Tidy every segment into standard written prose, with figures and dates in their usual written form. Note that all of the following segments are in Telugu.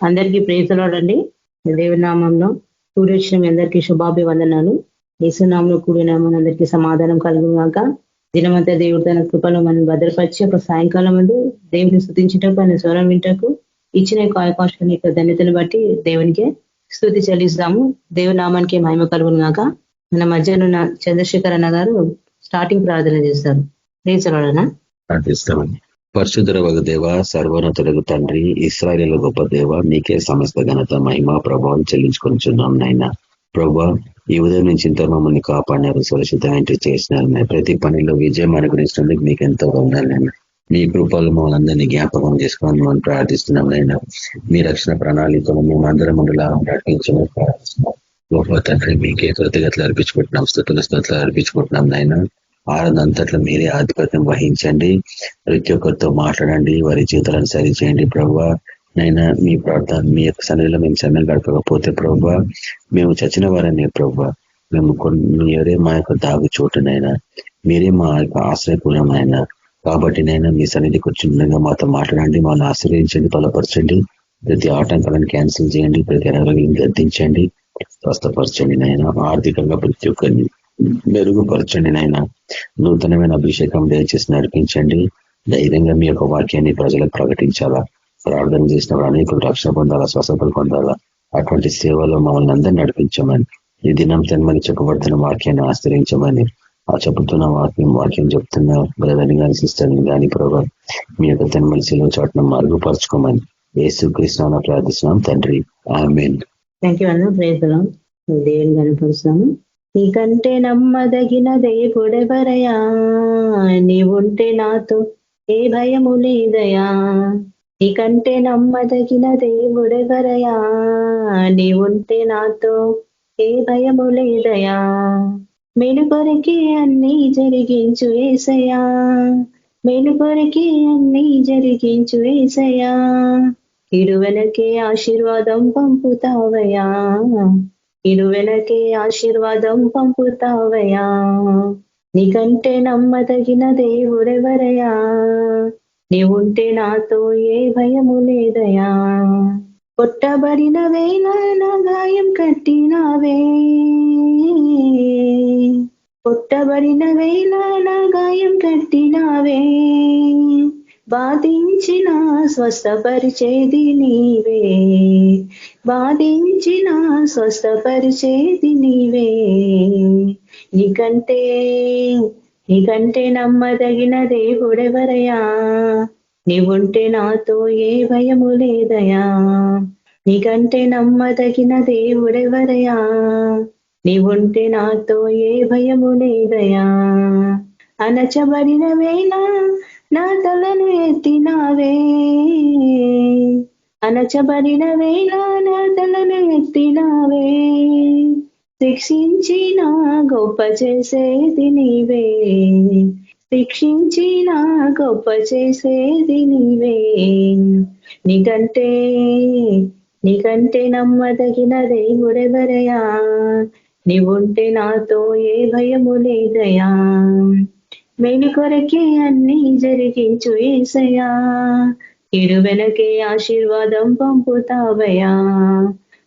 అందరికీ ప్రేజలాడండి. దేవుని నామంలో కూడి వచ్చిన మీ అందరికీ శుభాభివందనాలు. యేసునామంలో కూడిన అందరికీ సమాధానం కలుగుగాక. దినమంతా దేవుడు తన కృపలో మనం భద్రపరిచి ఒక సాయంకాలం ముందు దేవుని స్తుతించటకు ఆయన స్వరం వింటకు ఇచ్చిన అవకాశాన్ని యొక్క ధన్యతను బట్టి దేవునికి స్తుతి చెల్లిస్తాము. దేవుని నామానికి మహిమ కలుగుగాక. మన మధ్యలో ఉన్న చంద్రశేఖర్ అన్న గారు స్టార్టింగ్ ప్రార్థన చేస్తారు. ప్రేజలాడనా ప్రార్థిస్తామని. పరిశుద్ధ వగ దేవ, సర్వోన్నతులకు తండ్రి, ఇశ్రాయేలు గొప్ప దేవ, నీకే సమస్త ఘనత మహిమ ప్రభావం చెల్లించుకొనిచున్నాం నాయన. ప్రభా, ఈ ఉదయం నుంచి ఇంత మమ్మల్ని కాపాడినారు, సురక్షితంగా చేసినారు. ప్రతి పనిలో విజయం అనుగ్రహించినందుకు మీకు ఎంతో వందనాలైనా. మీ కృపలు మమ్మల్ని అందరినీ జ్ఞాపకం చేసుకొని మనం ప్రార్థిస్తున్నాం నాయన. మీ రక్షణ ప్రణాళికలు మేము అందరం లాభం ప్రకటించమని ప్రార్థిస్తున్నాం. గొప్ప తండ్రి, మీకే కృతజ్ఞతలు అర్పించుకుంటున్నాం, స్తుతులు అర్పించుకుంటున్నాం నాయన. ఆనందంతట్లో మీరే ఆధిపత్యం వహించండి. ప్రతి ఒక్కరితో మాట్లాడండి, వారి జీవితాలను సరి చేయండి ప్రభావ. నైనా మీ ప్రార్థన మీ యొక్క సన్నిధిలో మేము సమయం గడపకపోతే ప్రభావ, మేము చచ్చిన వారనే ప్రభావ. మేము మీరే మా యొక్క దాగు చోటునైనా, మీరే మా యొక్క ఆశ్రయపూర్ణమైనా. కాబట్టి నైనా మీ సన్నిధికి వచ్చిన మాతో మాట్లాడండి, మమ్మల్ని ఆశ్రయించండి, బలపరచండి. ప్రతి ఆటంకాలను క్యాన్సిల్ చేయండి, ప్రతి అనారోగ్యం గద్దించండి, స్వస్థపరచండి నైనా. ఆర్థికంగా ప్రతి ఒక్కరిని మెరుగుపరచండి నాయన. నూతనమైన అభిషేకం దయచేసి నడిపించండి. ధైర్యంగా మీ యొక్క వాక్యాన్ని ప్రజలకు ప్రకటించాలా, ప్రార్థన చేసినప్పుడు అనేక రక్షణ పొందాలా, స్వస్థతలు పొందాలా. అటువంటి సేవలో మమ్మల్ని అందరినీ నడిపించమని, ఈ దినం తన్మని చెప్పబడుతున్న వాక్యాన్ని ఆశ్రయించమని, ఆ చెబుతున్న వాక్యం చెప్తున్న బ్రదర్ని కానీ సిస్టర్ని కానీ ప్రభావ మీ యొక్క తన్మని సెలవు చాటున మరుగుపరచుకోమని యేసుక్రీస్తునామమున ప్రార్థిస్తున్నాం తండ్రి, ఆమేన్. దేవుని కనపరుస్తాము. నీకంటే నమ్మదగిన దేవుడెవరయా, నీవుంటే నాతో ఏ భయము లేదయా. నీకంటే నమ్మదగిన దేవుడెవరయా, నీవుంటే నాతో ఏ భయము లేదయా. మేలు కొరకే అన్నీ జరిగించు యేసయ్యా, మేలు కొరకే అన్నీ జరిగించు యేసయ్యా. కీడు వెనకే ఆశీర్వాదం పంపుతావయ్యా, ఇరు వెనకే ఆశీర్వాదం పంపుతావయ్యా. నీకంటే నమ్మదగిన దేవుడెవరయా, నీవుంటే నాతో ఏ భయము లేదయా. కొట్టబడిన వేళ నా గాయం కట్టినావే, కొట్టబడిన వేళ నా గాయం కట్టినావే. బాధించిన స్వస్థపరిచేది నీవే, బాధించిన స్వస్థపరిచేది నీవే. నీకంటే నమ్మదగిన దేవుడెవరయా, నీవుంటే నాతో ఏ భయము లేదయా. నీకంటే నమ్మదగిన దేవుడెవరయా, నీవుంటే నాతో ఏ భయము లేదయా. అణచబడిన వేళ నా తలను ఎత్తినావే, అణచబడిన వేళ నా తలను ఎత్తినావే. శిక్షించిన గొప్ప చేసేది నీవే, శిక్షించిన గొప్ప చేసేది నీవే. నీకంటే నమ్మదగిన దేవుడెవరయా, నీవుంటే నాతో ఏ భయము లేదయా. మేలు కొరకే అన్నీ జరిగించు యేసయ్యా, ఇరు వెనకే ఆశీర్వాదం పంపుతావయ్యా.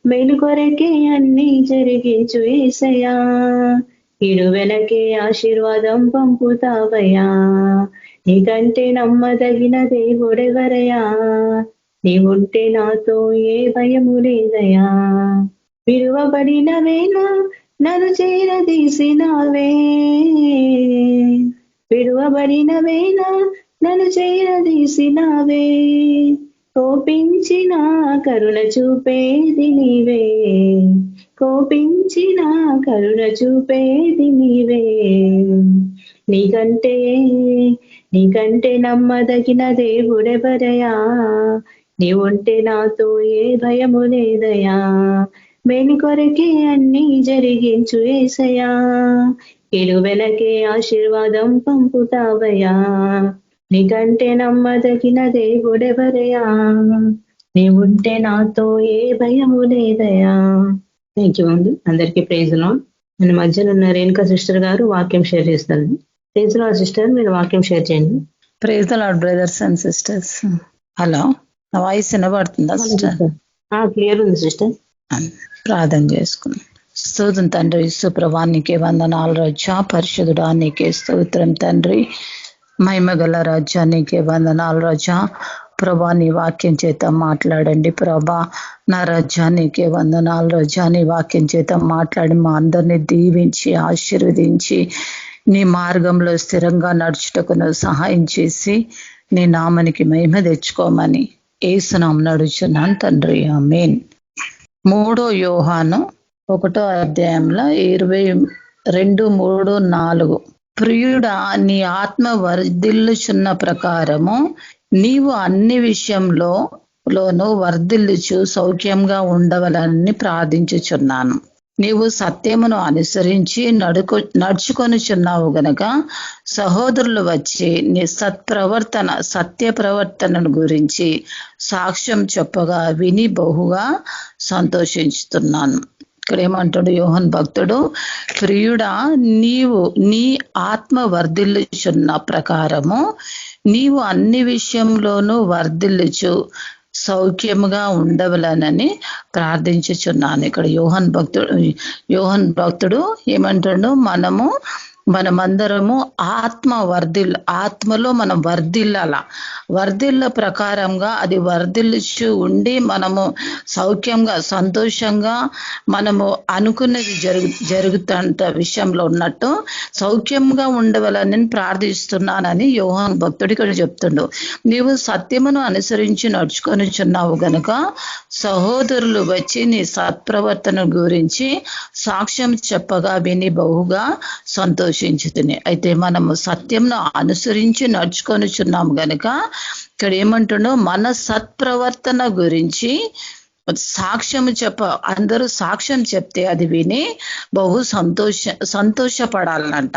మేలు కొరకే అన్నీ జరిగించు యేసయ్యా, ఇరు వెనకే ఆశీర్వాదం పంపుతావయ్యా. నీకంటే నమ్మదగిన దేవుడెవరయా, నీవుంటే నాతో ఏ భయము లేదయా. విడువబడిన వేళ నన్ను చేరదీసినావే, విడువబడిన వేళ నన్ను చేరదీసినావే. కోపించిన కరుణ చూపేది నీవే, కోపించిన కరుణ చూపేది నీవే. నీకంటే నమ్మదగిన దేవుడెవరయా, నీవుంటే నాతో ఏ భయము లేదయా. మేలు కొరకే అన్నీ జరిగించు యేసయ్యా, ఇరు వెనకే ఆశీర్వాదం పంపుతావయ్యా. నీకంటే నమ్మదగిన దేవుడెవరయా, నీవుంటే నాతో ఏ భయము లేదయా. థ్యాంక్ యూ అండి. అందరికీ ప్రైజ్ లార్డ్. మన మధ్యలో ఉన్న రేణుకా సిస్టర్ గారు వాక్యం షేర్ చేస్తారు. ప్రైజ్ లార్డ్ సిస్టర్, మీరు వాక్యం షేర్ చేయండి. Praise the Lord brothers and sisters. Hello, నా వాయిస్ వినబడుతుందా సిస్టర్? క్లియర్ ఉంది సిస్టర్. ప్రార్థన చేసుకున్నాం. స్తోత్రం తండ్రి, యేసుప్రభా నీకే వందనాలు రాజా. పరిశుద్ధుడా నీకే స్తోత్రం తండ్రి. మహిమగల రాజా నీకే వందనాలు రాజా. ప్రభా నీ వాక్యం చేత మాట్లాడండి ప్రభా. నా రాజా నీకే వందనాలు రాజా. నీ వాక్యం చేత మాట్లాడి మా అందరినీ దీవించి ఆశీర్వదించి నీ మార్గంలో స్థిరంగా నడుచుటకును సహాయం చేసి నీ నామానికి మహిమ తెచ్చుకోమని యేసునామమున నడుచున్నాను తండ్రి, ఆమేన్. 3 యోహాను 1 అధ్యాయంలో 22, 3, 4. ప్రియుడా, నీ ఆత్మ వర్ధిల్లుచున్న ప్రకారము నీవు అన్ని విషయంలోనూ వర్ధిల్లుచు సౌఖ్యంగా ఉండవలని ప్రార్థించుచున్నాను. నీవు సత్యమును అనుసరించి నడుచుకొనుచున్నావు గనక సహోదరులు వచ్చి నీ సత్య ప్రవర్తనను గురించి సాక్ష్యం చెప్పగా విని బహుగా సంతోషిస్తున్నాను. ఇక్కడ ఏమంటాడు యోహన్ భక్తుడు, ప్రియుడా నీవు నీ ఆత్మ వర్ధిల్లుచున్న ప్రకారము నీవు అన్ని విషయంలోనూ వర్ధిల్లుచు సౌఖ్యముగా ఉండవలనని ప్రార్థించుచున్నాను. ఇక్కడ యోహన్ భక్తుడు ఏమంటాడు, మనమందరము ఆత్మలో మనం వర్ధిల్ల ప్రకారంగా అది వర్ధిల్లుచు ఉండి మనము సౌఖ్యంగా సంతోషంగా మనము అనుకున్నది జరుగుతుంట విషయంలో ఉన్నట్టు సౌఖ్యంగా ఉండవలని ప్రార్థిస్తున్నానని యోహాన్ భక్తుడు ఇక్కడ చెప్తుండు. నీవు సత్యమును అనుసరించి నడుచుకొనిచున్నావు గనుక సహోదరులు వచ్చి నీ సత్ప్రవర్తన గురించి సాక్ష్యం చెప్పగా విని బహుగా సంతోషించుతుని. అయితే మనము సత్యంను అనుసరించి నడుచుకొనిచున్నాము గనుక ఇక్కడ ఏమంటుండో మన సత్ప్రవర్తన గురించి సాక్ష్యం అందరూ సాక్ష్యం చెప్తే అది విని బహు సంతోషపడాలంట.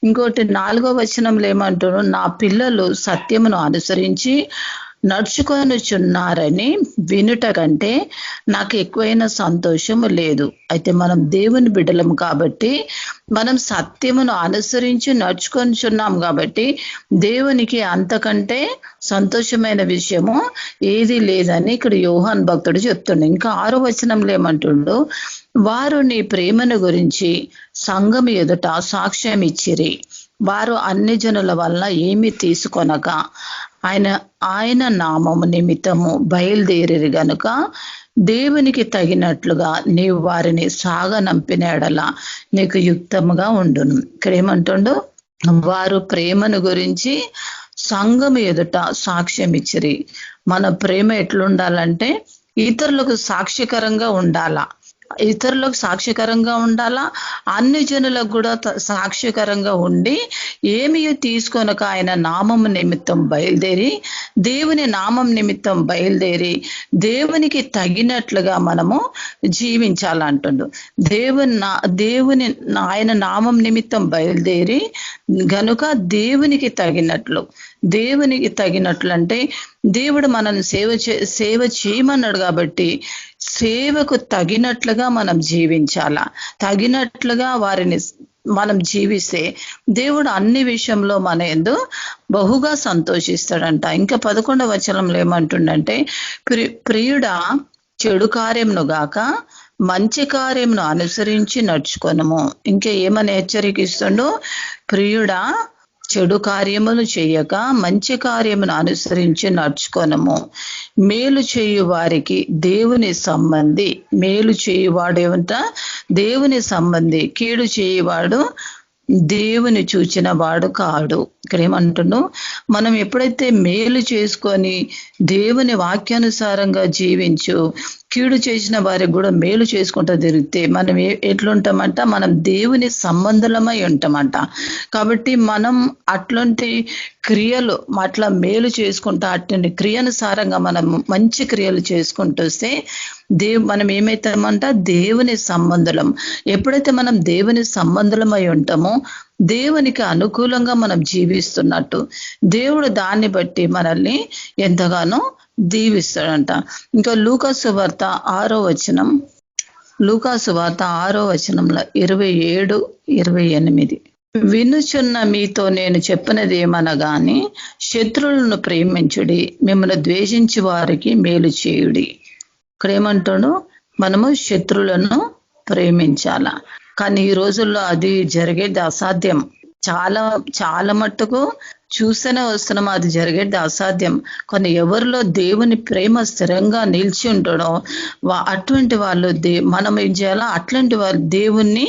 ఇంకోటి 4వ వచనంలో ఏమంటాడు, నా పిల్లలు సత్యమును అనుసరించి నడుచుకొనుచున్నారని వినుట కంటే నాకు ఎక్కువైన సంతోషము లేదు. అయితే మనం దేవుని బిడ్డలము కాబట్టి మనం సత్యమును అనుసరించి నడుచుకొనిచున్నాం కాబట్టి దేవునికి అంతకంటే సంతోషమైన విషయము ఏది లేదని ఇక్కడ యోహాన్ భక్తుడు చెప్తుండు. ఇంకా 6వ వచనంలో ఏమంటుండు, వారు నీ ప్రేమను గురించి సంఘం ఎదుట సాక్ష్యం ఇచ్చిరి. వారు అన్ని జనుల వల్ల ఏమి తీసుకొనక ఆయన నామము నిమిత్తము బయలుదేరి గనుక దేవునికి తగినట్లుగా నీవు వారిని సాగనంపిన ఎడల నీకు యుక్తముగా ఉండును. ఇక్కడ ఏమంటుండో, వారు ప్రేమను గురించి సంఘం ఎదుట సాక్ష్యం ఇచ్చిరి. మన ప్రేమ ఎట్లుండాలంటే ఇతరులకు సాక్షికరంగా ఉండాలా, అన్ని జనులకు కూడా సాక్షికరంగా ఉండి ఏమీ తీసుకొనక ఆయన నామం నిమిత్తం బయలుదేరి దేవుని నామం నిమిత్తం బయలుదేరి దేవునికి తగినట్లుగా మనము జీవించాలంటుండు. దేవుని ఆయన నామం నిమిత్తం బయలుదేరి గనుక దేవునికి తగినట్లు అంటే దేవుడు మనల్ని సేవ చేయమన్నాడు కాబట్టి సేవకు తగినట్లుగా మనం జీవించాలా. తగినట్లుగా వారిని మనం జీవిస్తే దేవుడు అన్ని విషయంలో మన యందు బహుగా సంతోషిస్తాడంట. ఇంకా 11వ వచనంలో ఏమంటుండంటే, ప్రియుడా చెడు కార్యమును గాక మంచి కార్యమును అనుసరించి నడుచుకొనుము. ఇంకా ఏమని హెచ్చరికిస్తుండో, ప్రియుడా చెడు కార్యములు చేయక మంచి కార్యమును అనుసరించి నడుచుకొనము. మేలు చేయు వారికి దేవుని సంబంధి, మేలు చేయువాడేమంట దేవుని సంబంధి, కీడు చేయువాడు దేవుని చూచిన వాడు కాడు. ఇక్కడ ఏమంటున్నావు, మనం ఎప్పుడైతే మేలు చేసుకొని దేవుని వాక్యానుసారంగా జీవించు కీడు చేసిన వారికి కూడా మేలు చేసుకుంటూ తిరిగితే మనం ఎట్లుంటామంట, మనం దేవుని సంబంధులమై ఉంటామంట. కాబట్టి మనం అట్లాంటి క్రియలు అట్లా మేలు చేసుకుంటా అటువంటి క్రియనుసారంగా మనం మంచి క్రియలు చేసుకుంటూ వస్తే మనం ఏమైతామంట దేవుని సంబంధులం. ఎప్పుడైతే మనం దేవుని సంబంధులమై ఉంటామో దేవునికి అనుకూలంగా మనం జీవిస్తున్నట్టు దేవుడు దాన్ని బట్టి మనల్ని ఎంతగానో దీవిస్తాడంట. ఇంకా లూకాసు వార్త 6వ వచనం, లూకాసు వార్త 6వ వచనంలో 27-28, వినుచున్న మీతో నేను చెప్పినది ఏమనగాని శత్రువులను ప్రేమించుడి, మిమ్మల్ని ద్వేషించి వారికి మేలు చేయుడి. ఇక్కడ ఏమంటాడు, మనము శత్రువులను ప్రేమించాల. కానీ ఈ రోజుల్లో అది జరిగేది అసాధ్యం. చాలా చాలా మట్టుకు చూస్తూనే వస్తున్నాం, అది జరిగేది అసాధ్యం. కానీ ఎవరిలో దేవుని ప్రేమ స్థిరంగా నిలిచి ఉంటాడో అటువంటి వాళ్ళు మనం ఏం చేయాలా, అట్లాంటి వాళ్ళు దేవుని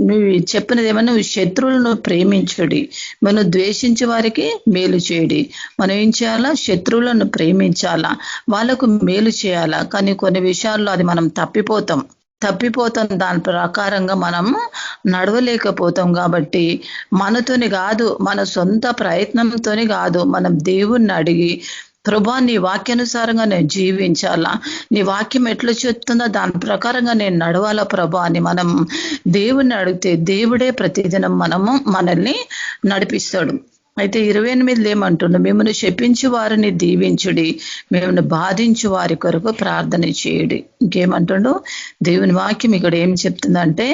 నువ్వు చెప్పినది ఏమన్నా, నువ్వు శత్రువులను ప్రేమించుడి, మనం ద్వేషించే వారికి మేలు చేయడి. మనం ఏం చేయాలా, శత్రువులను ప్రేమించాలా, వాళ్ళకు మేలు చేయాలా. కానీ కొన్ని విషయాల్లో అది మనం తప్పిపోతాం. దాని ప్రకారంగా మనం నడవలేకపోతాం. కాబట్టి మనతోని కాదు, మన సొంత ప్రయత్నంతోని కాదు, మనం దేవుణ్ణి అడిగి, ప్రభా నీ వాక్యానుసారంగా నేను జీవించాలా, నీ వాక్యం ఎట్లా చెప్తుందో దాని ప్రకారంగా నేను నడవాలా ప్రభా అని మనం దేవుణ్ణి అడిగితే దేవుడే ప్రతిదినం మనల్ని నడిపిస్తాడు. అయితే 28 ఏమంటుండ, మిమ్మల్ని శపించి వారిని దీవించుడి, మిమ్మల్ని బాధించు వారి కొరకు ప్రార్థన చేయుడి. ఇంకేమంటుండో దేవుని వాక్యం ఇక్కడ ఏం చెప్తుందంటే,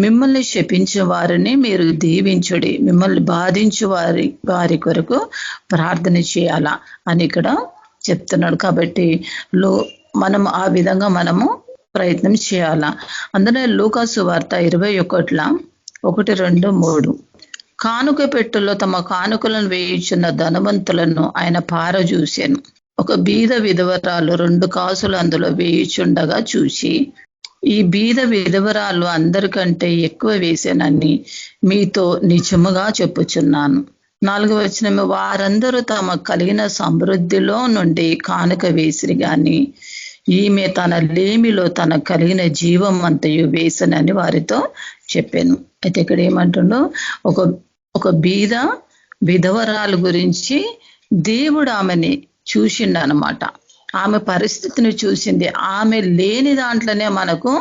మిమ్మల్ని శపించే వారిని మీరు దీవించుడి, మిమ్మల్ని బాధించు వారి కొరకు ప్రార్థన చేయాలా అని ఇక్కడ చెప్తున్నాడు. కాబట్టి మనం ఆ విధంగా మనము ప్రయత్నం చేయాలా. అందులో లూకాసు వార్త 21 1, 2, 3 కానుక పెట్టెలో తమ కానుకలను వేయించున్న ధనవంతులను ఆయన పారజూశాను. ఒక బీద విధవరాలు 2 కాసులు అందులో వేయిచుండగా చూసి, ఈ బీద విధవరాలు అందరికంటే ఎక్కువ వేసానని మీతో నిజముగా చెప్పుచున్నాను. 4వ వచనం, వారందరూ తమ కలిగిన సమృద్ధిలో నుండి కానుక వేసిరి గాని ఈమె తన లేమిలో తన కలిగిన జీవం అంతయు వేసనని వారితో చెప్పాను. అయితే ఇక్కడ ఏమంటుండో, ఒక బీద విధవరాలు గురించి దేవుడు ఆమెని చూసిండు అనమాట. ఆమె పరిస్థితిని చూసింది. ఆమె లేని దాంట్లోనే మనకు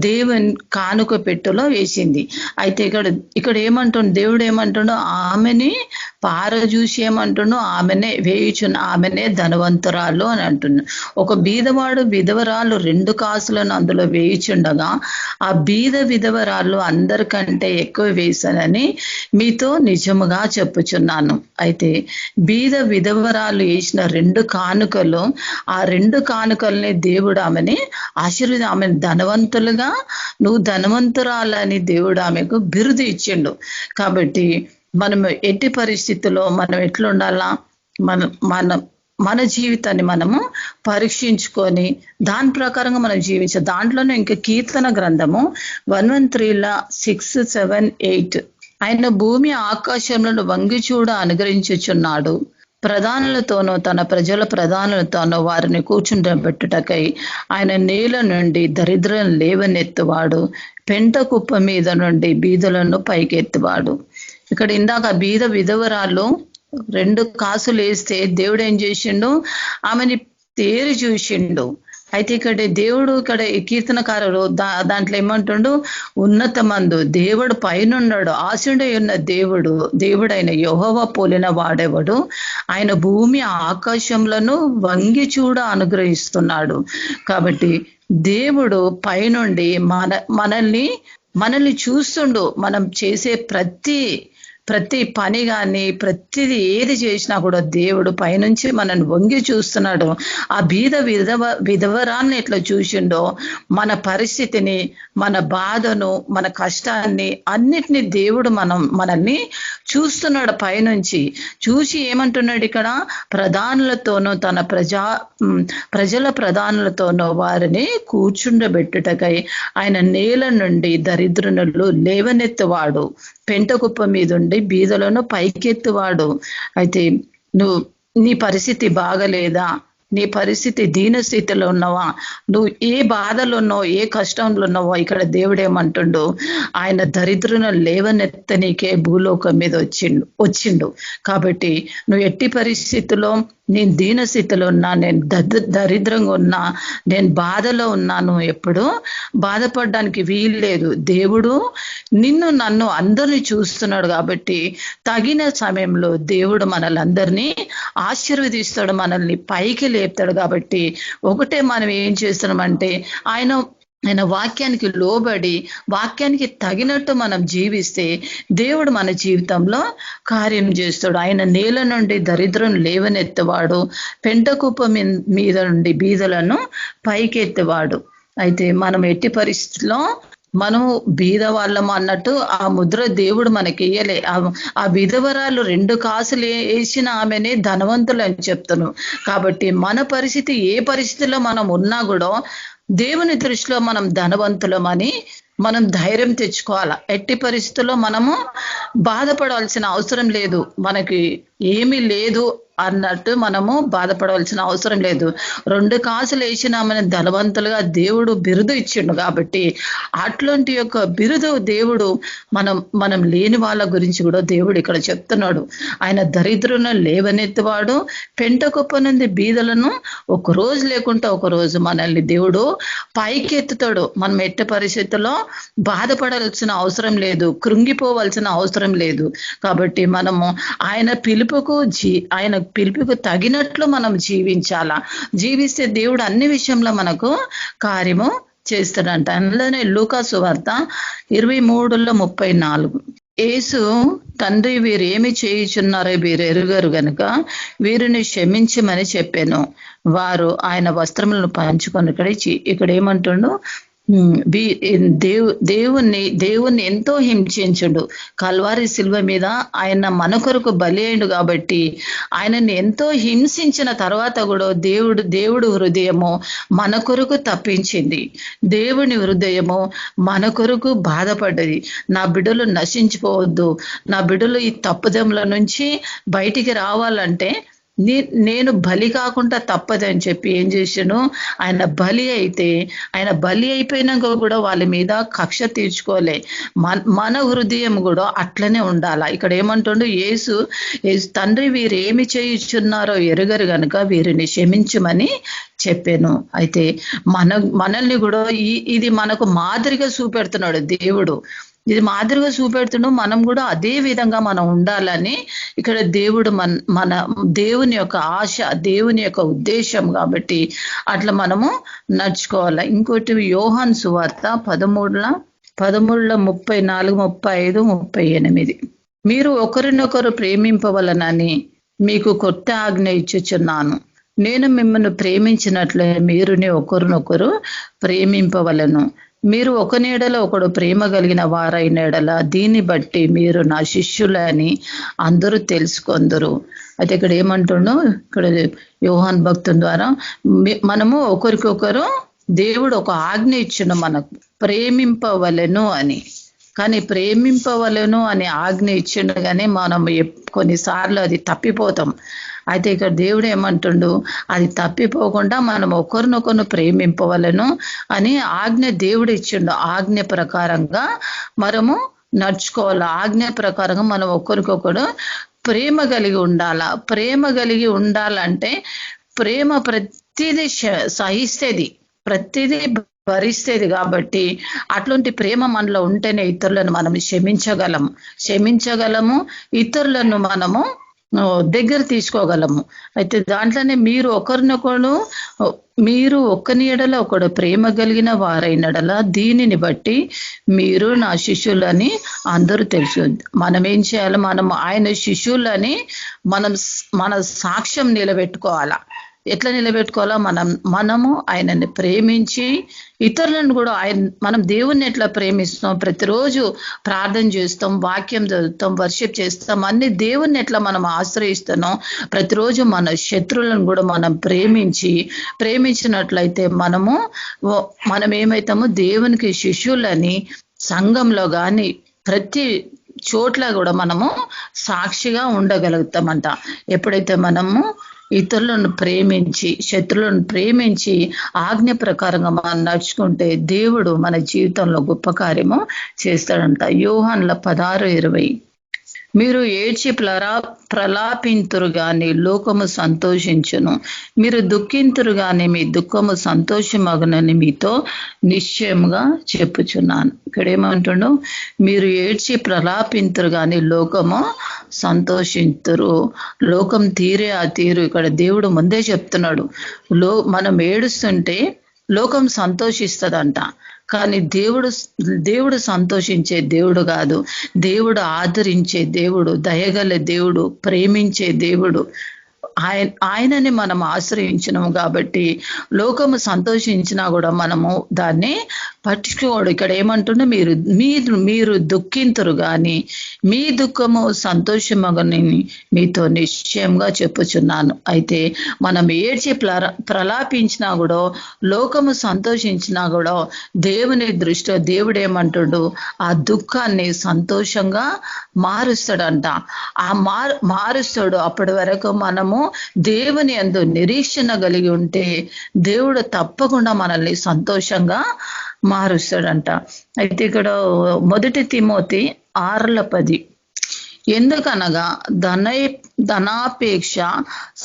దేవుని కానుక పెట్టెలో వేసింది. అయితే ఇక్కడ ఏమంటుండు, దేవుడు ఏమంటుండో, ఆమెని పారజూసి ఏమంటుండో, ఆమెనే వేయుచున్న, ఆమెనే ధనవంతురాలు అని అంటున్నాడు. ఒక బీదవాడు విధవరాలు 2 కాసులను అందులో వేయుచుండగా ఆ బీద విధవరాలు అందరికంటే ఎక్కువ వేశానని మీతో నిజముగా చెప్పుచున్నాను. అయితే బీద విధవరాలు వేసిన 2 కానుకలు, ఆ 2 కానుకల్ని దేవుడు ఆమెని ఆశీర్వాదం, ఆమెను ధనవంతులుగా, నువ్వు ధనవంతురాలని దేవుడు ఆమెకు బిరుదు ఇచ్చిండు. కాబట్టి మనం ఎట్టి పరిస్థితుల్లో మనం ఎట్లుండాలా, మన జీవితాన్ని మనము పరీక్షించుకొని దాని ప్రకారంగా మనం జీవించాలి. దాంట్లోనే ఇంకా కీర్తన గ్రంథము 113:6, 7, 8 ఆయన భూమి ఆకాశంలో వంగి చూడ అనుగ్రహించుచున్నాడు. ప్రధానులతోనూ తన ప్రజల ప్రధానులతోనూ వారిని కూర్చుండబెట్టుటకై ఆయన నేల నుండి దరిద్రం లేవనెత్తువాడు, పెంట కుప్ప మీద నుండి బీదలను పైకెత్తువాడు. ఇక్కడ ఇందాక బీద విధవరాలు 2 కాసులు వేస్తే దేవుడు ఏం చేసిండు, ఆమెని తేరి చూసిండు. అయితే దేవుడు ఈ కీర్తనకారుడు దాంట్లో ఏమంటుండు, ఉన్నతమందు దేవుడు పైనున్నాడు, ఆశుడై ఉన్న దేవుడైన యెహోవా పోలిన వాడెవడు, ఆయన భూమి ఆకాశంలను వంగి చూడ అనుగ్రహిస్తున్నాడు. కాబట్టి దేవుడు పైనుండి మనల్ని చూస్తుండు. మనం చేసే ప్రతి పని కానీ ప్రతిది ఏది చేసినా కూడా దేవుడు పైనుంచి మనల్ని వంగి చూస్తున్నాడు. ఆ బీద విధవరాన్ని ఎట్లా చూసిండో, మన పరిస్థితిని, మన బాధను, మన కష్టాన్ని అన్నిటినీ దేవుడు మనల్ని చూస్తున్నాడు పైనుంచి. చూసి ఏమంటున్నాడు ఇక్కడ, ప్రధానులతోనూ తన ప్రజల ప్రధానులతోనూ వారిని కూర్చుండబెట్టుటకై ఆయన నేల నుండి దరిద్రునులు లేవనెత్తువాడు, పెంట కుప్ప మీదుండి బీదలను పైకెత్తువాడు. అయితే నీ పరిస్థితి బాగలేదా, నీ పరిస్థితి దీనస్థితిలో ఉన్నావా, నువ్వు ఏ బాధలో ఉన్నావు, ఏ కష్టంలో ఉన్నావో, ఇక్కడ దేవుడేమంటుండు, ఆయన దరిద్రులను లేవనెత్తనీకే భూలోకం మీద వచ్చిండు. కాబట్టి నువ్వు ఎట్టి పరిస్థితిలో, నేను దీనస్థితిలో ఉన్నా, నేను దరిద్రంగా ఉన్నా, నేను బాధలో ఉన్నాను, ఎప్పుడు బాధపడడానికి వీల్లేదు. దేవుడు నన్ను అందరినీ చూస్తున్నాడు. కాబట్టి తగిన సమయంలో దేవుడు మనల్ని అందరినీ ఆశీర్వదిస్తాడు, మనల్ని పైకి లేపుతాడు. కాబట్టి ఒకటే మనం ఏం చేస్తున్నామంటే, ఆయన ఆయన వాక్యానికి లోబడి వాక్యానికి తగినట్టు మనం జీవిస్తే దేవుడు మన జీవితంలో కార్యం చేస్తాడు. ఆయన నేల నుండి దరిద్రం లేవనెత్తేవాడు, పెంటకుప్ప మీద నుండి బీదలను పైకెత్తేవాడు. అయితే మనం ఎట్టి పరిస్థితుల్లో మనము బీద వాళ్ళము అన్నట్టు ఆ ముద్ర దేవుడు మనకి ఇయ్యలే. ఆ విధవరాలు 2 కాసులు వేసిన ఆమెనే ధనవంతులు అని చెప్తాను. కాబట్టి మన పరిస్థితి ఏ పరిస్థితిలో మనం ఉన్నా కూడా దేవుని దృష్టిలో మనం ధనవంతులమని మనం ధైర్యం తెచ్చుకోవాలా. ఎట్టి పరిస్థితుల్లో మనము బాధపడాల్సిన అవసరం లేదు. మనకి ఏమీ లేదు అన్నట్టు మనము బాధపడవలసిన అవసరం లేదు. 2 కాసులు వేసినామని ధనవంతులుగా దేవుడు బిరుదు ఇచ్చిండు. కాబట్టి అట్లాంటి యొక్క బిరుదు దేవుడు మనం లేని వాళ్ళ గురించి కూడా దేవుడు ఇక్కడ చెప్తున్నాడు. ఆయన దరిద్రులను లేవనెత్తివాడు, పెంట కుప్ప నుండి బీదలను ఒక రోజు లేకుంటే ఒక రోజు మనల్ని దేవుడు పైకెత్తుతాడు. మనం ఎట్టి పరిస్థితుల్లో బాధపడాల్సిన అవసరం లేదు, కృంగిపోవలసిన అవసరం లేదు. కాబట్టి మనము ఆయన పిలుపుకు తగినట్లు మనం జీవించాలా. జీవిస్తే దేవుడు అన్ని విషయంలో మనకు కార్యము చేస్తాడంట. అందులోనే లూకా సువార్త 23:34 యేసు తండ్రి వీరేమి చేయుచున్నారో వీరు ఎరుగరు గనుక వీరిని క్షమించమని చెప్పాను. వారు ఆయన వస్త్రములను పంచుకొని ఇక్కడ ఏమంటుండు, దేవుణ్ణి ఎంతో హింసించుడు. కల్వారి శిల్వ మీద ఆయన మన కొరకు బలి అయ్యిండు. కాబట్టి ఆయనని ఎంతో హింసించిన తర్వాత కూడా దేవుడు హృదయము మన కొరకు తప్పించింది. దేవుని హృదయము మన కొరకు బాధపడ్డది. నా బిడ్డలు నశించిపోవద్దు, నా బిడ్డలు ఈ తప్పుదముల నుంచి బయటికి రావాలంటే నేను బలి కాకుండా తప్పదని చెప్పి ఏం చేశాను, ఆయన బలి అయిపోయినాక కూడా వాళ్ళ మీద కక్ష తీర్చుకోలే. మన హృదయం కూడా అట్లనే ఉండాలా. ఇక్కడ ఏమంటుండో, యేసు తండ్రి వీరు ఏమి చేయుచున్నారో ఎరుగరు గనుక వీరిని క్షమించమని చెప్పాను. అయితే మనల్ని కూడా ఇది మనకు మాదిరిగా చూపెడుతున్నాడు దేవుడు. ఇది మాదిరిగా చూపెడుతున్నాడు. మనం కూడా అదే విధంగా మనం ఉండాలని ఇక్కడ దేవుడు మన దేవుని యొక్క ఆశ, దేవుని యొక్క ఉద్దేశం. కాబట్టి అట్లా మనము నడుచుకోవాలి. ఇంకోటి యోహాను సువార్త 13:34, 35, 38 మీరు ఒకరినొకరు ప్రేమింపవలనని మీకు కొత్త ఆజ్ఞ ఇచ్చుచున్నాను. నేను మిమ్మల్ని ప్రేమించినట్లే మీరుని ఒకరినొకరు ప్రేమింపవలను. మీరు ఒక నీడలో ఒకడు ప్రేమ కలిగిన వారైన ఎడల దీన్ని బట్టి మీరు నా శిష్యులని అందరూ తెలుసుకొందరు. అయితే ఇక్కడ ఏమంటుండో, ఇక్కడ యోహాన్ భక్తుని ద్వారా మనము ఒకరికొకరు దేవుడు ఒక ఆజ్ఞ ఇచ్చిండు మనకు, ప్రేమింపవలెను అని. కానీ ప్రేమింపవలెను అని ఆజ్ఞ ఇచ్చిండు, కానీ మనం కొన్నిసార్లు అది తప్పిపోతాం. అయితే ఇక్కడ దేవుడు ఏమంటుండు, అది తప్పిపోకుండా మనం ఒకరినొకరు ప్రేమింపవలను అని ఆజ్ఞ దేవుడు ఇచ్చిండు. ఆజ్ఞ ప్రకారంగా మనము నడుచుకోవాలి. ఆజ్ఞ ప్రకారంగా మనం ఒకరికొకరు ప్రేమ కలిగి ఉండాలా. ప్రేమ కలిగి ఉండాలంటే ప్రేమ ప్రతిదీ సహిస్తేది, ప్రతిదీ భరిస్తేది. కాబట్టి అట్లాంటి ప్రేమ మనలో ఉంటేనే ఇతరులను మనం క్షమించగలము, ఇతరులను మనము దగ్గర తీసుకోగలము. అయితే దాంట్లోనే మీరు ఒక్కని ఎడల ఒకడు ప్రేమ కలిగిన వారైనడల దీనిని బట్టి మీరు నా శిష్యులని అందరూ తెలుసు. మనం ఏం చేయాలి, మనం ఆయన శిష్యులని మన సాక్ష్యం నిలబెట్టుకోవాలా. ఎట్లా నిలబెట్టుకోవాలా, మనము ఆయనని ప్రేమించి ఇతరులను కూడా మనం దేవుణ్ణి ఎట్లా ప్రేమిస్తాం, ప్రతిరోజు ప్రార్థన చేస్తాం, వాక్యం చదువుతాం, వర్షిప్ చేస్తాం, అన్ని దేవుణ్ణి ఎట్లా మనం ఆశ్రయిస్తున్నాం, ప్రతిరోజు మన శత్రువులను కూడా మనం ప్రేమించినట్లయితే మనం ఏమైతామో దేవునికి శిష్యులని సంఘంలో కానీ ప్రతి చోట్ల కూడా మనము సాక్షిగా ఉండగలుగుతామంట. ఎప్పుడైతే మనము ఇతరులను ప్రేమించి శత్రువులను ప్రేమించి ఆజ్ఞ ప్రకారంగా మనం నడుచుకుంటే దేవుడు మన జీవితంలో గొప్ప కార్యము చేస్తాడంట. యోహానుల 16:20 మీరు ఏడ్చి ప్రలాపింతురు గాని లోకము సంతోషించును, మీరు దుఃఖింతురు గాని మీ దుఃఖము సంతోషమగునని మీతో నిశ్చయముగా చెప్పుచున్నాను. ఇక్కడ ఏమంటుండో, మీరు ఏడ్చి ప్రలాపింతురు గాని లోకము సంతోషింతురు. లోకం తీరే ఆ తీరు ఇక్కడ దేవుడు ముందే చెప్తున్నాడు. మనం ఏడుస్తుంటే లోకం సంతోషిస్తుందంట. కానీ దేవుడు సంతోషించే దేవుడు కాదు. దేవుడు ఆదరించే దేవుడు, దయగల దేవుడు, ప్రేమించే దేవుడు. ఆయనని మనం ఆశ్రయించినాము కాబట్టి లోకము సంతోషించినా కూడా మనము దాన్ని పట్టించుకోడు. ఇక్కడ ఏమంటున్నా, మీరు దుఃఖింతురు గాని మీ దుఃఖము సంతోషమగని మీతో నిశ్చయంగా చెప్పుచున్నాను. అయితే మనం ఏడ్చి ప్రలాపించినా కూడా, లోకము సంతోషించినా కూడా దేవుని దృష్టిలో దేవుడు ఏమంటాడు, ఆ దుఃఖాన్ని సంతోషంగా మారుస్తాడంట. ఆ మారుస్తాడు. అప్పటి వరకు మనము దేవుని యందు నిరీక్షణ కలిగి ఉంటే దేవుడు తప్పకుండా మనల్ని సంతోషంగా మారుస్తాడంట. అయితే ఇక్కడ 1 తిమోతి 6:10, ఎందుకనగా ధనాపేక్ష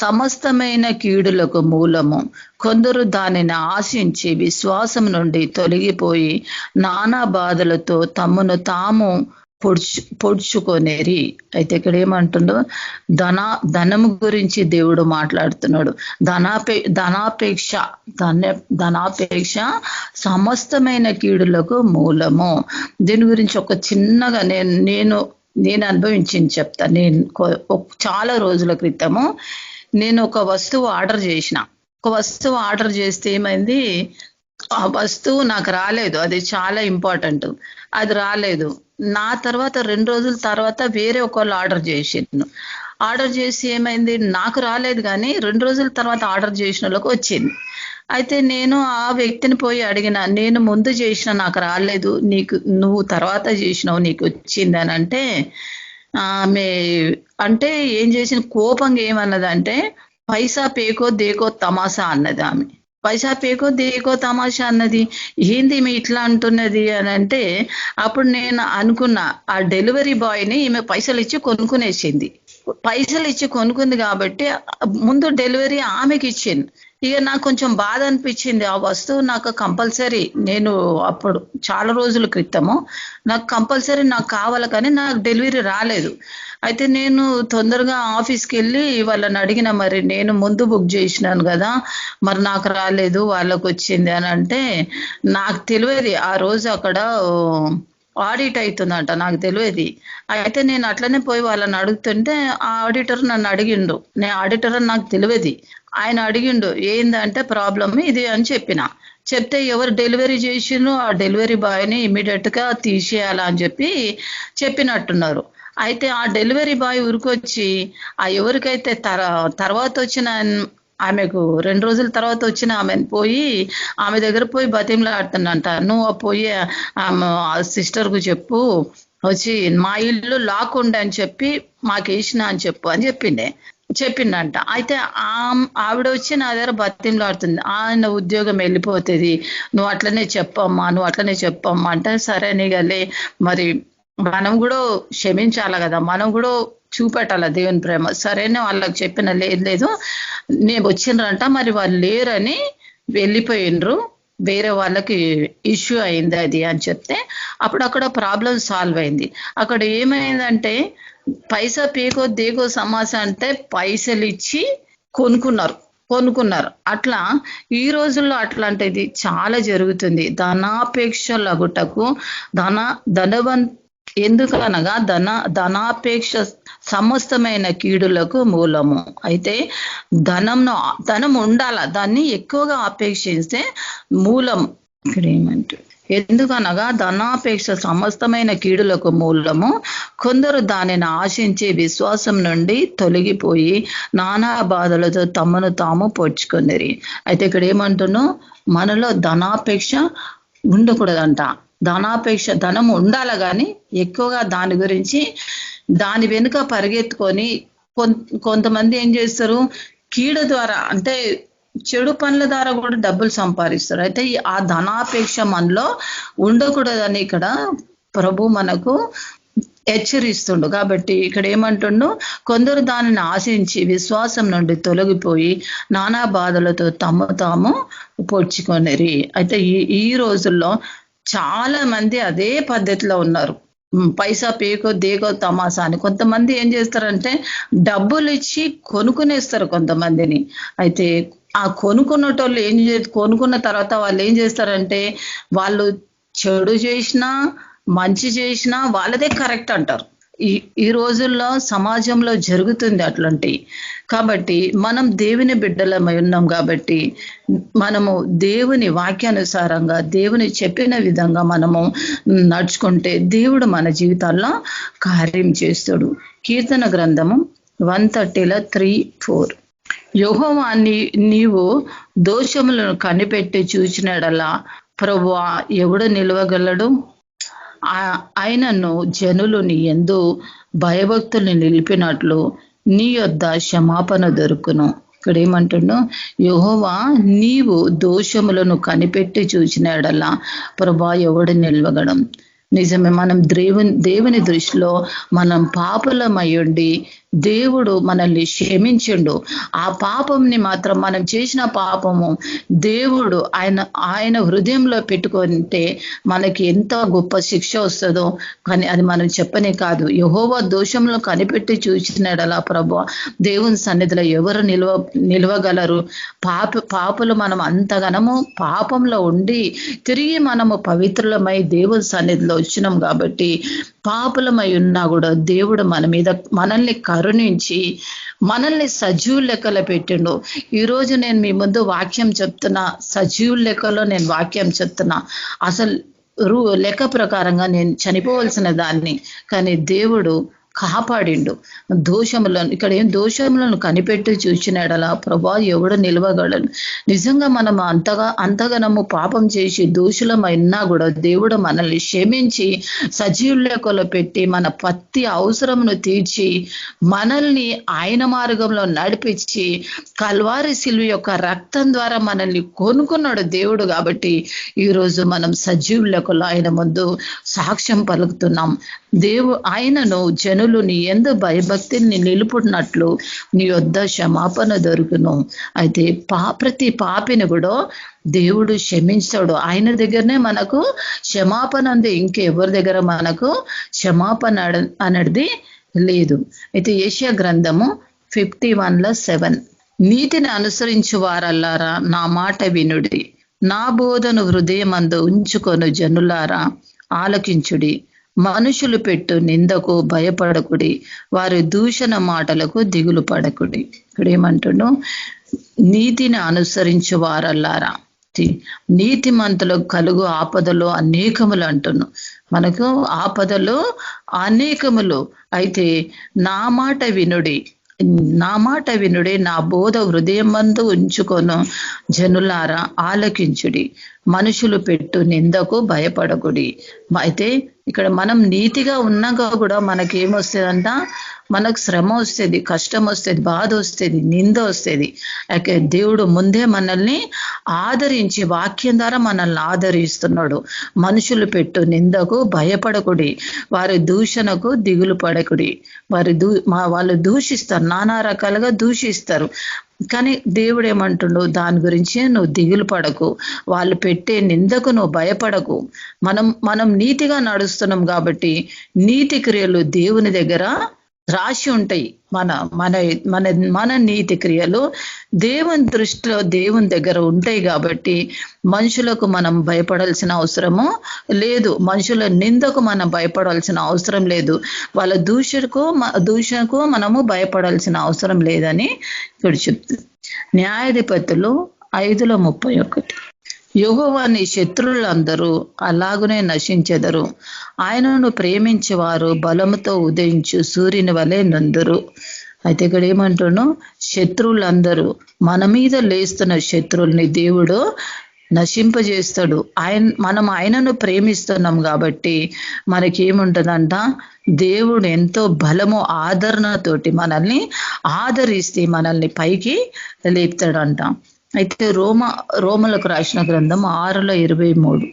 సమస్తమైన కీడులకు మూలము. కొందరు దానిని ఆశించి విశ్వాసం నుండి తొలగిపోయి నానా బాధలతో తమను తాము పొడుచుకొనేరి. అయితే ఇక్కడ ఏమంటుండో, ధనము గురించి దేవుడు మాట్లాడుతున్నాడు. ధనాపేక్ష సమస్తమైన కీడులకు మూలము. దీని గురించి ఒక చిన్నగా నేను అనుభవించింది చెప్తా. చాలా రోజుల క్రితము నేను ఒక వస్తువు ఆర్డర్ చేస్తే ఏమైంది, ఆ వస్తువు నాకు రాలేదు. అది చాలా ఇంపార్టెంట్. అది రాలేదు. నా తర్వాత 2 రోజుల తర్వాత వేరే ఒకళ్ళు ఆర్డర్ చేసి ఏమైంది, నాకు రాలేదు కానీ 2 రోజుల తర్వాత ఆర్డర్ చేసిన వాళ్ళకి వచ్చింది. అయితే నేను ఆ వ్యక్తిని పోయి అడిగిన, నేను ముందు చేసిన నాకు రాలేదు, నువ్వు తర్వాత చేసినావు నీకు వచ్చింది అని అంటే, ఆమె అంటే ఏం చేసిన కోపంగా ఏమన్నదంటే, పైసా పేకో దేకో తమాషా అన్నది. ఆమె పైసా పేకో దేకో తమాషా అన్నది. ఏంది ఈమె ఇట్లా అంటున్నది అని అంటే, అప్పుడు నేను అనుకున్నా, ఆ డెలివరీ బాయ్ని ఈమె పైసలు ఇచ్చి కొనుక్కుంది కాబట్టి ముందు డెలివరీ ఆమెకి ఇచ్చింది. ఇక నాకు కొంచెం బాధ అనిపించింది. ఆ వస్తువు నాకు కంపల్సరీ, నేను అప్పుడు చాలా రోజుల క్రితము నాకు కంపల్సరీ నాకు కావాలి, కానీ నాకు డెలివరీ రాలేదు. అయితే నేను తొందరగా ఆఫీస్కి వెళ్ళి వాళ్ళని అడిగిన, మరి నేను ముందు బుక్ చేసినాను కదా, మరి నాకు రాలేదు వాళ్ళకు వచ్చింది అని అంటే, నాకు తెలియదు ఆ రోజు అక్కడ ఆడిట్ అవుతుందంట, నాకు తెలియదు. అయితే నేను అట్లనే పోయి వాళ్ళని అడుగుతుంటే ఆ ఆడిటర్ నన్ను అడిగిండు. నేను ఆడిటర్ అని నాకు తెలియదు. ఆయన అడిగిండు, ఏందంటే ప్రాబ్లమ్ ఇది అని చెప్తే ఎవరు డెలివరీ చేసిండ్రు ఆ డెలివరీ బాయ్ని ఇమీడియట్ గా తీసేయాలా అని చెప్పినట్టున్నారు. అయితే ఆ డెలివరీ బాయ్ ఊరికొచ్చి ఆ ఎవరికైతే తర్వాత వచ్చిన ఆమెకు 2 రోజుల తర్వాత వచ్చిన ఆమెను పోయి ఆమె దగ్గర పోయి బతిమలాడుతున్నంట, నువ్వు పోయి ఆ సిస్టర్కు చెప్పు, వచ్చి మా ఇల్లు లాక్ ఉండని చెప్పి మాకు వేసిన అని చెప్పు అని చెప్పిండంట. అయితే ఆవిడ వచ్చి నా దగ్గర బతిమలాడుతుంది, ఆయన ఉద్యోగం వెళ్ళిపోతుంది, నువ్వు అట్లనే చెప్పమ్మా అంటే, సరే నీగలే, మరి మనం కూడా క్షమించాలి కదా, మనం కూడా చూపెట్టాల దేవుని ప్రేమ. సరేనే వాళ్ళకి చెప్పిన, లేదు నేను వచ్చిండ్రంట, మరి వాళ్ళు లేరని వెళ్ళిపోయిండ్రు, వేరే వాళ్ళకి ఇష్యూ అయింది అది అని చెప్తే, అప్పుడు అక్కడ ప్రాబ్లం సాల్వ్ అయింది. అక్కడ ఏమైందంటే, పైసా పేకో దేకో సమాస అంటే పైసలు ఇచ్చి కొనుక్కున్నారు. అట్లా ఈ రోజుల్లో అట్లాంటిది చాలా జరుగుతుంది. ధనాపేక్ష లగుటకు ఎందుకనగా ధనాపేక్ష సమస్తమైన కీడులకు మూలము. అయితే ధనం ఉండాల, దాన్ని ఎక్కువగా అపేక్షిస్తే మూలం. ఇక్కడ ఏమంటే, ఎందుకనగా ధనాపేక్ష సమస్తమైన కీడులకు మూలము. కొందరు దానిని ఆశించి విశ్వాసం నుండి తొలగిపోయి నానా బాధలతో తమను తాము పొడుచుకొనిరి. అయితే ఇక్కడ ఏమంటున్నాం, మనలో ధనాపేక్ష ఉండకూడదంట. ధనం ఉండాల కానీ ఎక్కువగా దాని గురించి దాని వెనుక పరిగెత్తుకొని కొంతమంది ఏం చేస్తారు, కీడ ద్వారా అంటే చెడు పనుల ద్వారా కూడా డబ్బులు సంపాదిస్తారు. అయితే ఆ ధనాపేక్ష మనలో ఉండకూడదని ఇక్కడ ప్రభు మనకు హెచ్చరిస్తుండు. కాబట్టి ఇక్కడ ఏమంటుండు, కొందరు దానిని ఆశించి విశ్వాసం నుండి తొలగిపోయి నానా బాధలతో తాము పొడుచుకొనిరి. అయితే ఈ రోజుల్లో చాలా మంది అదే పద్ధతిలో ఉన్నారు. పైసా పేకో దేకో తమాసా అని. కొంతమంది ఏం చేస్తారంటే డబ్బులు ఇచ్చి కొనుక్కునేస్తారు కొంతమందిని. అయితే ఆ కొనుక్కున్న తర్వాత వాళ్ళు ఏం చేస్తారంటే, వాళ్ళు చెడు చేసినా మంచి చేసినా వాళ్ళదే కరెక్ట్ అంటారు. ఈ రోజుల్లో సమాజంలో జరుగుతుంది అట్లాంటి. కాబట్టి మనం దేవుని బిడ్డలమై ఉన్నాం కాబట్టి మనము దేవుని వాక్యానుసారంగా దేవుని చెప్పిన విధంగా మనము నడుచుకుంటే దేవుడు మన జీవితాల్లో కార్యం చేస్తాడు. కీర్తన గ్రంథము 130:3-4. యెహోవా నీవు దోషములను కనిపెట్టి చూచినడలా ప్రభువా ఎవడు నిలవగలడు? ఆయనను జనులు నీ యందు భయభక్తుల్ని నిలిపినట్లు నీ యొద్ద క్షమాపణ దొరుకును. ఇక్కడ ఏమంటున్నా, యెహోవా నీవు దోషములను కనిపెట్టి చూచినాడల్లా ప్రభువా ఎవడు నిలవగడం. నిజమే, మనం దేవుని దృష్టిలో మనం పాపులమయ్యుండి దేవుడు మనల్ని క్షమించిండు. ఆ పాపంని మాత్రం మనం చేసిన పాపము దేవుడు ఆయన హృదయంలో పెట్టుకుంటే మనకి ఎంత గొప్ప శిక్ష వస్తుందో. కానీ అది మనం చెప్పనే కాదు. యెహోవా దోషంలో కనిపెట్టి చూసినాడలా ప్రభువా దేవుని సన్నిధిలో ఎవరు నిలవగలరు? పాపులు మనం అంతగనము పాపంలో ఉండి తిరిగి మనము పవిత్రులమై దేవుని సన్నిధిలో వచ్చినాం కాబట్టి పాపులమై ఉన్నా కూడా దేవుడు మన మీద మనల్ని కరుణించి మనల్ని సజీవుల లెక్కలో పెట్టిండు. ఈరోజు నేను మీ ముందు వాక్యం చెప్తున్నా, సజీవుల లెక్కలో నేను వాక్యం చెప్తున్నా. అసలు లెక్క ప్రకారంగా నేను చనిపోవలసిన దాన్ని, కానీ దేవుడు కాపాడిండు. ఇక్కడ ఏం దోషములను కనిపెట్టి చూచినాడలా ప్రభా ఎవడు నిలవగలడు? నిజంగా మనం అంతగనము పాపం చేసి దోషులమైనా కూడా దేవుడు మనల్ని క్షమించి సజీవుల లెక్కలో పెట్టి మన ప్రతి అవసరమును తీర్చి మనల్ని ఆయన మార్గంలో నడిపించి కల్వారి సిలువ యొక్క రక్తం ద్వారా మనల్ని కొనుక్కున్నాడు దేవుడు. కాబట్టి ఈరోజు మనం సజీవుల లెక్కలో ఆయన ముందు సాక్ష్యం పలుకుతున్నాం. ఆయనను జనులు నీ యందు భయభక్తిని నిలుపునట్లు నీ యొద్ద క్షమాపణ దొరుకును. అయితే ప్రతి పాపిని కూడా దేవుడు క్షమించాడు. ఆయన దగ్గరనే మనకు క్షమాపణ ఉంది. ఇంకెవరి దగ్గర మనకు క్షమాపణ అనేది లేదు. అయితే యెషయా గ్రంథము 51:7. నీతిని అనుసరించు వారల్లారా నా మాట వినుడి, నా బోధను హృదయమందు ఉంచుకొను జనులారా ఆలకించుడి. మనుషులు పెట్టు నిందకు భయపడకుడి, వారి దూషణ మాటలకు దిగులు పడకుడి. ఇక్కడ ఏమంటున్నాడు? నీతిని అనుసరించు వారల్లారా. నీతిమంతులకు కలుగు ఆపదలు అనేకములు అంటున్నాను. మనకు ఆపదలు అనేకములు. అయితే నా మాట వినుడి, నా బోధ హృదయమందు ఉంచుకొను జనులారా ఆలకించుడి. మనుషులు పెట్టు నిందకు భయపడకుడి. అయితే ఇక్కడ మనం నీతిగా ఉన్నాక కూడా మనకేమొస్తుందంట? మనకు శ్రమ వస్తుంది, కష్టం వస్తుంది, బాధ వస్తుంది, నింద వస్తుంది. అయితే దేవుడు ముందే మనల్ని ఆదరించి వాక్యం ద్వారా మనల్ని ఆదరిస్తున్నాడు. మనుషులు పెట్టు నిందకు భయపడకుడి, వారి దూషణకు దిగులు పడకుడి. వాళ్ళు దూషిస్తారు, నానా రకాలుగా దూషిస్తారు. కానీ దేవుడు ఏమంటుండు? దాని గురించి నువ్వు దిగులు పడకు, వాళ్ళు పెట్టే నిందకు నువ్వు భయపడకు. మనం నీతిగా నడుస్తున్నాం కాబట్టి నీతి క్రియలు దేవుని దగ్గర రాసి ఉంటాయి. మన నీతి క్రియలు దేవుని దృష్టిలో దేవుని దగ్గర ఉంటాయి కాబట్టి మనుషులకు మనం భయపడాల్సిన అవసరము లేదు. మనుషుల నిందకు మనం భయపడాల్సిన అవసరం లేదు. వాళ్ళ దూషణకు మనము భయపడాల్సిన అవసరం లేదని ఇక్కడ చెప్తుంది. న్యాయాధిపతులు 5:31. యెహోవా నీ శత్రువులందరూ అలాగునే నశించెదరు, ఆయనను ప్రేమించేవారు బలముతో ఉదయించు సూర్యుని వలె నందురు. అయితే ఇక్కడ ఏమంటున్నాను? శత్రువులందరూ, మన మీద లేస్తున్న శత్రువుల్ని దేవుడు నశింపజేస్తాడు. మనం ఆయనను ప్రేమిస్తున్నాం కాబట్టి మనకేముంటుందంట? దేవుడు ఎంతో బలము ఆదరణతోటి మనల్ని ఆదరిస్తే మనల్ని పైకి లేపుతాడంట. అయితే రోమలకు రాసిన గ్రంథం 6:23.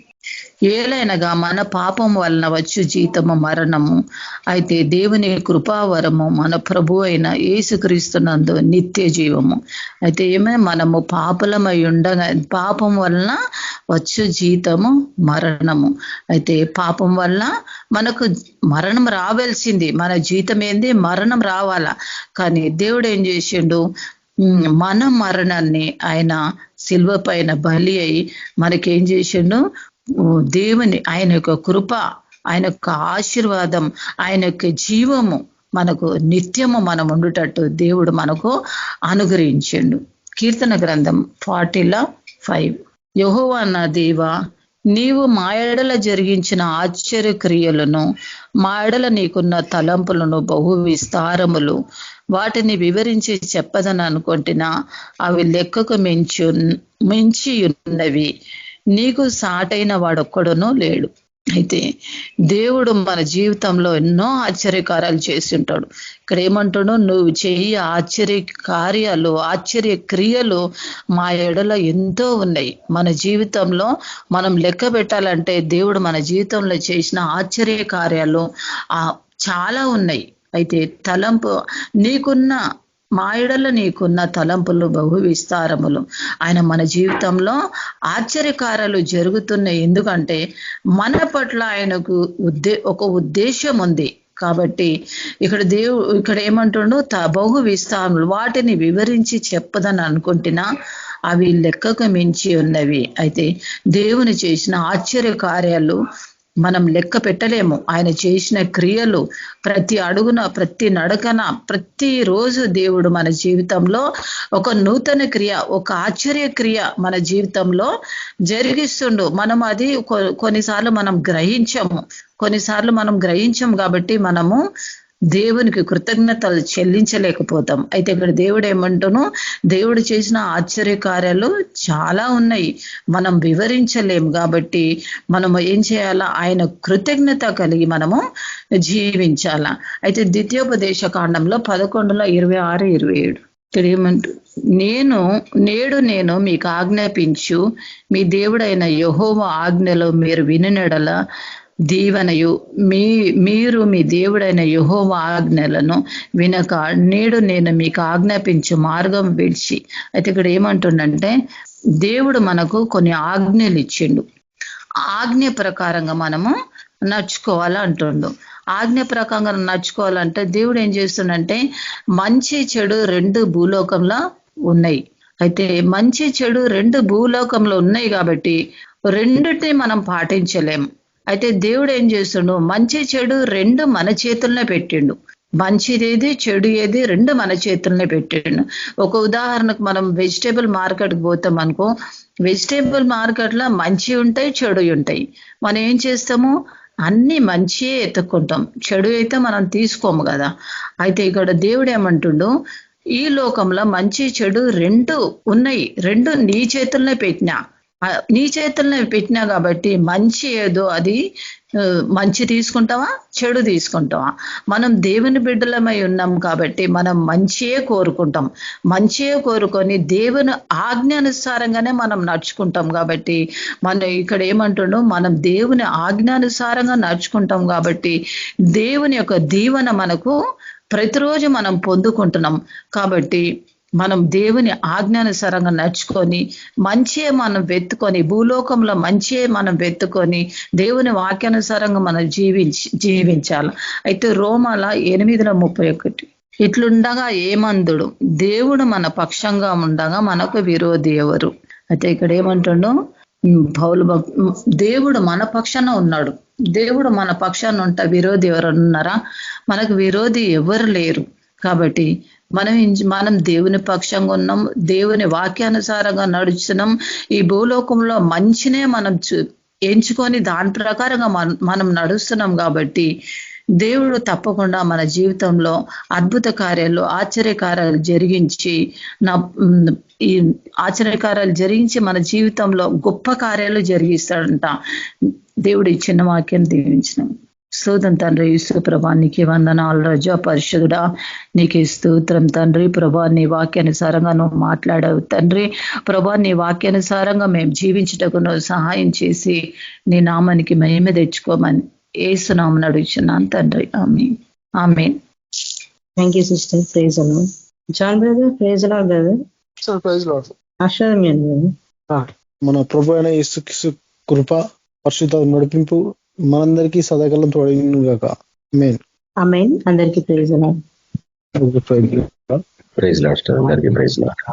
ఏలైనగా మన పాపం వలన వచ్చు జీతము మరణము, అయితే దేవుని కృపావరము మన ప్రభు అయిన యేసుక్రీస్తునందు నిత్య జీవము. అయితే మనము పాపలమై ఉండగా పాపం వలన వచ్చు జీతము మరణము. అయితే పాపం వలన మనకు మరణం రావాల్సింది. మన జీతం ఏంది? మరణం రావాలా. కానీ దేవుడు ఏం చేసిండు? మన మరణాన్ని ఆయన సిలువ పైన బలి అయి మనకేం చేసిండు? దేవుని ఆయన యొక్క కృప, ఆయన యొక్క ఆశీర్వాదం, ఆయన యొక్క జీవము మనకు నిత్యము మనం ఉండుటట్టు దేవుడు మనకు అనుగ్రహించిండు. కీర్తన గ్రంథం 40:5. యెహోవా నా దేవా, నీవు మా ఎడల జరిగించిన ఆశ్చర్య క్రియలను, మా ఎడల నీకున్న తలంపులను బహు విస్తారములు, వాటిని వివరించి చెప్పదని అనుకుంటున్నా, అవి లెక్కకు మించి ఉన్నవి, నీకు సాటైన వాడొక్కడునూ లేడు. అయితే దేవుడు మన జీవితంలో ఎన్నో ఆశ్చర్యకార్యాలు చేసి ఉంటాడు. ఇక్కడ ఏమంటాడో, నువ్వు చెయ్యి ఆశ్చర్య కార్యాలు, ఆశ్చర్య క్రియలు మా ఎడల ఎంతో ఉన్నాయి. మన జీవితంలో మనం లెక్క పెట్టాలంటే దేవుడు మన జీవితంలో చేసిన ఆశ్చర్య కార్యాలు చాలా ఉన్నాయి. అయితే తలంపు మా ఎడల నీకున్న తలంపులు బహు విస్తారములు. ఆయన మన జీవితంలో ఆశ్చర్యకార్యాలు జరుగుతున్నాయి. ఎందుకంటే మన పట్ల ఆయనకు ఒక ఉద్దేశం ఉంది. కాబట్టి ఇక్కడ ఏమంటుండో, బహు విస్తారములు, వాటిని వివరించి చెప్పదని అనుకుంటున్నా, అవి లెక్కకు మించి ఉన్నవి. అయితే దేవుని చేసిన ఆశ్చర్య కార్యాలు మనం లెక్క పెట్టలేము. ఆయన చేసిన క్రియలు ప్రతి అడుగున, ప్రతి నడకన, ప్రతి రోజు దేవుడు మన జీవితంలో ఒక నూతన క్రియ, ఒక ఆశ్చర్య క్రియ మన జీవితంలో జరిగిస్తుండు. మనం అది కొన్నిసార్లు మనం గ్రహించము కాబట్టి మనము దేవునికి కృతజ్ఞతలు చెల్లించలేకపోతాం. అయితే ఇక్కడ దేవుడు ఏమంటాను, దేవుడు చేసిన ఆశ్చర్య కార్యాలు చాలా ఉన్నాయి, మనం వివరించలేము. కాబట్టి మనము ఏం చేయాలా, ఆయన కృతజ్ఞత కలిగి మనము జీవించాలా. అయితే ద్వితీయోపదేశ కాండంలో 11:26-27 ఇక్కడ ఏమంటూ, నేడు మీకు ఆజ్ఞాపించు మీ దేవుడైన యెహోవా ఆజ్ఞలో మీరు వినునెడల దీవెనయు, మీరు మీ దేవుడైన యెహోవా ఆజ్ఞలను వినక నేడు నేను మీకు ఆజ్ఞాపించు మార్గం విడిచి. అయితే ఇక్కడ ఏమంటుండంటే, దేవుడు మనకు కొన్ని ఆజ్ఞలు ఇచ్చిండు, ఆజ్ఞ ప్రకారంగా మనము నడుచుకోవాలా అంటుండు. ఆజ్ఞ ప్రకారంగా నడుచుకోవాలంటే దేవుడు ఏం చేస్తుండంటే, మంచి చెడు రెండు భూలోకంలో ఉన్నాయి. అయితే మంచి చెడు రెండు భూలోకంలో ఉన్నాయి కాబట్టి రెండిటిని మనం పాటించలేము. అయితే దేవుడు ఏం చేస్తుండు, మంచి చెడు రెండు మన చేతుల్లోనే పెట్టిండు. మంచిదేది చెడు ఏది రెండు మన చేతుల్లోనే పెట్టిండు. ఒక ఉదాహరణకు మనం వెజిటేబుల్ మార్కెట్కి పోతాం అనుకో, వెజిటేబుల్ మార్కెట్లో మంచి ఉంటాయి, చెడు ఉంటాయి. మనం ఏం చేస్తాము, అన్ని మంచియే ఎత్తుక్కుంటాం, చెడు అయితే మనం తీసుకోము కదా. అయితే ఇక్కడ దేవుడు ఏమంటుండు, ఈ లోకంలో మంచి చెడు రెండు ఉన్నాయి, రెండు నీ చేతుల్లోనే పెట్టినా కాబట్టి మంచి ఏదో అది మంచి తీసుకుంటావా, చెడు తీసుకుంటావా? మనం దేవుని బిడ్డలమై ఉన్నాం కాబట్టి మనం మంచియే కోరుకొని దేవుని ఆజ్ఞానుసారంగానే మనం నడుచుకుంటాం. కాబట్టి మనం ఇక్కడ ఏమంటుండో, మనం దేవుని ఆజ్ఞానుసారంగా నడుచుకుంటాం కాబట్టి దేవుని యొక్క దీవెన మనకు ప్రతిరోజు మనం పొందుకుంటున్నాం. కాబట్టి మనం దేవుని ఆజ్ఞానుసారంగా నడుచుకొని మంచియే మనం వెతుకొని, భూలోకంలో మంచియే మనం వెతుకొని దేవుని వాక్యానుసారంగా మనం జీవించాలి. అయితే రోమాల 8:31 ఇట్లుండగా ఏమందుడు, దేవుడు మన పక్షంగా ఉండగా మనకు విరోధి ఎవరు? అయితే ఇక్కడ ఏమంటుండో, దేవుడు మన పక్షాన ఉన్నాడు. దేవుడు మన పక్షాన ఉంటే విరోధి ఎవరు ఉన్నారా? మనకు విరోధి ఎవరు లేరు. కాబట్టి మనం దేవుని పక్షంగా ఉన్నాం, దేవుని వాక్యానుసారంగా నడుస్తున్నాం. ఈ భూలోకంలో మంచినే మనం ఎంచుకొని దాని ప్రకారంగా మనం నడుస్తున్నాం. కాబట్టి దేవుడు తప్పకుండా మన జీవితంలో అద్భుత కార్యాలు, ఆశ్చర్యకార్యాలు జరిగించి మన జీవితంలో గొప్ప కార్యాలు జరిగిస్తాడంట. దేవుడు ఈ చిన్న వాక్యం దీవించినాం. స్తోత్రం తండ్రి. యేసు ప్రభా నీకే వందనాలు రాజా, పరిశుద్ధుడా నీకే స్తోత్రం తండ్రి. ప్రభా నీ వాక్యానుసారంగా నువ్వు మాట్లాడావు తండ్రి. ప్రభా నీ వాక్యానుసారంగా మేము జీవించుటకు నువ్వు సహాయం చేసి నీ నామానికి మహిమ తెచ్చుకోమని యేసు నామమున అడుగుచున్నాను తండ్రి. ఆమేన్. ఆమేన్. Thank you sister. Praise lord. John brother, praise lord brother. Sir praise lord. ఆశీర్వాదం బ్రదర్. మన ప్రభు అయిన యేసుక్రీస్తు కృప, పరిశుద్ధ నడిపింపు మనందరికీ సదాకాలం తోడైను గాక. ఆమేన్. ఆమేన్. అందరికీ ప్రైజ్ లార్డ్. Praise Lord. అందరికీ ప్రైజ్ లార్డ్.